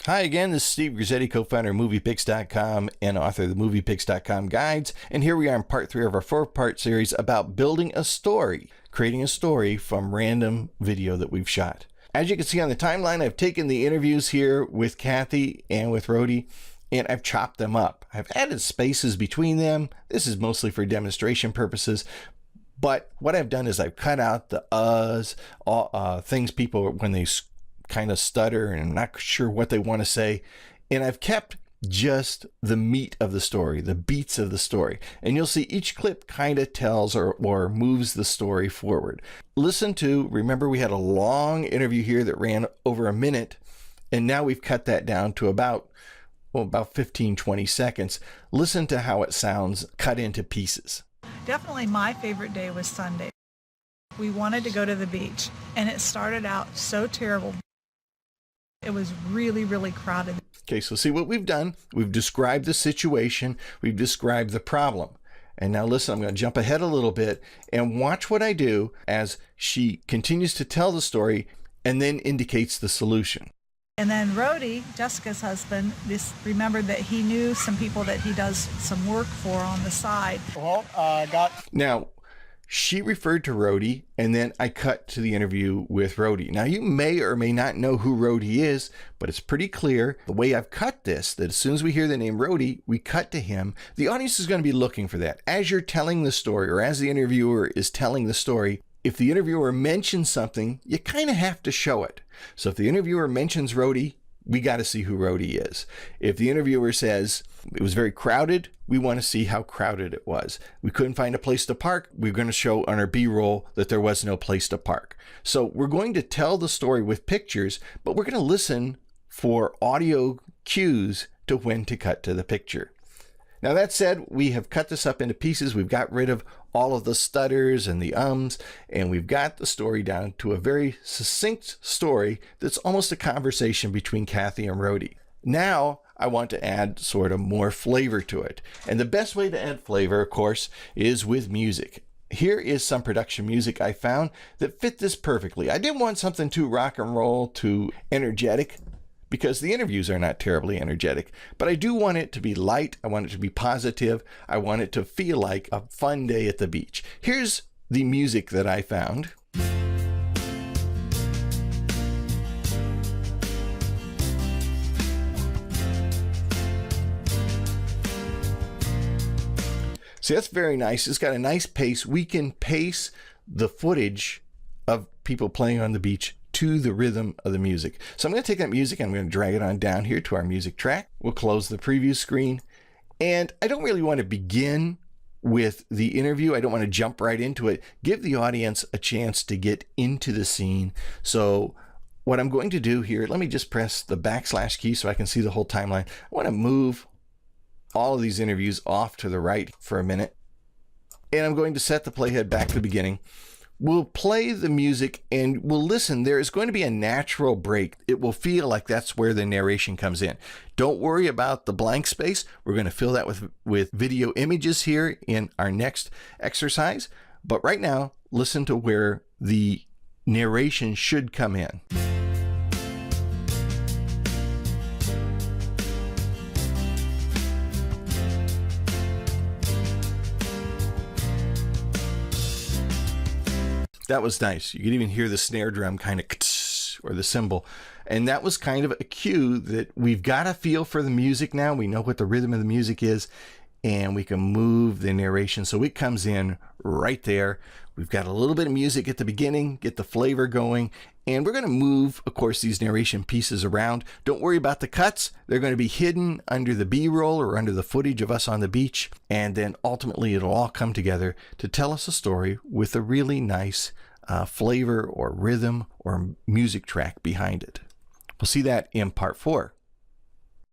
Hi again, this is Steve Grizzetti, co-founder of MoviePix.com and author of the MoviePix.com guides. And here we are in part 3 of our 4-part series about building a story, creating a story from random video that we've shot. As you can see on the timeline, I've taken the interviews here with Kathy and with Rhodey, and I've chopped them up. I've added spaces between them. This is mostly for demonstration purposes. But what I've done is I've cut out the things people, when they kind of stutter and not sure what they want to say. And I've kept just the meat of the story, the beats of the story. And you'll see each clip kind of tells or moves the story forward. Remember we had a long interview here that ran over a minute, and now we've cut that down to about 15, 20 seconds. Listen to how it sounds cut into pieces. Definitely my favorite day was Sunday. We wanted to go to the beach, and it started out so terrible. It was really, really crowded. Okay, so see what we've done. We've described the situation. We've described the problem. And now listen, I'm going to jump ahead a little bit and watch what I do as she continues to tell the story and then indicates the solution. And then Rhodey, Jessica's husband, remembered that he knew some people that he does some work for on the side. Now, she referred to Rhodey, and then I cut to the interview with Rhodey. Now, you may or may not know who Rhodey is, but it's pretty clear the way I've cut this, that as soon as we hear the name Rhodey, we cut to him. The audience is going to be looking for that. As you're telling the story, or as the interviewer is telling the story, if the interviewer mentions something, you kind of have to show it. So if the interviewer mentions Rhodey, we got to see who Rhodey is. If the interviewer says it was very crowded, we want to see how crowded it was. We couldn't find a place to park. We're going to show on our B-roll that there was no place to park. So we're going to tell the story with pictures, but we're going to listen for audio cues to when to cut to the picture. Now that said, we have cut this up into pieces. We've got rid of all of the stutters and the ums, and we've got the story down to a very succinct story that's almost a conversation between Kathy and Rhodey. Now I want to add sort of more flavor to it. And the best way to add flavor, of course, is with music. Here is some production music I found that fit this perfectly. I didn't want something too rock and roll, too energetic, because the interviews are not terribly energetic. But I do want it to be light. I want it to be positive. I want it to feel like a fun day at the beach. Here's the music that I found. See, that's very nice. It's got a nice pace. We can pace the footage of people playing on the beach to the rhythm of the music. So I'm going to take that music and I'm going to drag it on down here to our music track. We'll close the preview screen. And I don't really want to begin with the interview. I don't want to jump right into it. Give the audience a chance to get into the scene. So what I'm going to do here, let me just press the / key so I can see the whole timeline. I want to move all of these interviews off to the right for a minute. And I'm going to set the playhead back to the beginning. We'll play the music and we'll listen. There is going to be a natural break. It will feel like that's where the narration comes in. Don't worry about the blank space. We're going to fill that with video images here in our next exercise. But right now, listen to where the narration should come in. That was nice. You could even hear the snare drum kind of, or the cymbal. And that was kind of a cue that we've got a feel for the music now. We know what the rhythm of the music is, and we can move the narration. So it comes in right there. We've got a little bit of music at the beginning, get the flavor going. And we're going to move, of course, these narration pieces around. Don't worry about the cuts. They're going to be hidden under the B-roll or under the footage of us on the beach. And then ultimately it'll all come together to tell us a story with a really nice flavor or rhythm or music track behind it. We'll see that in part 4.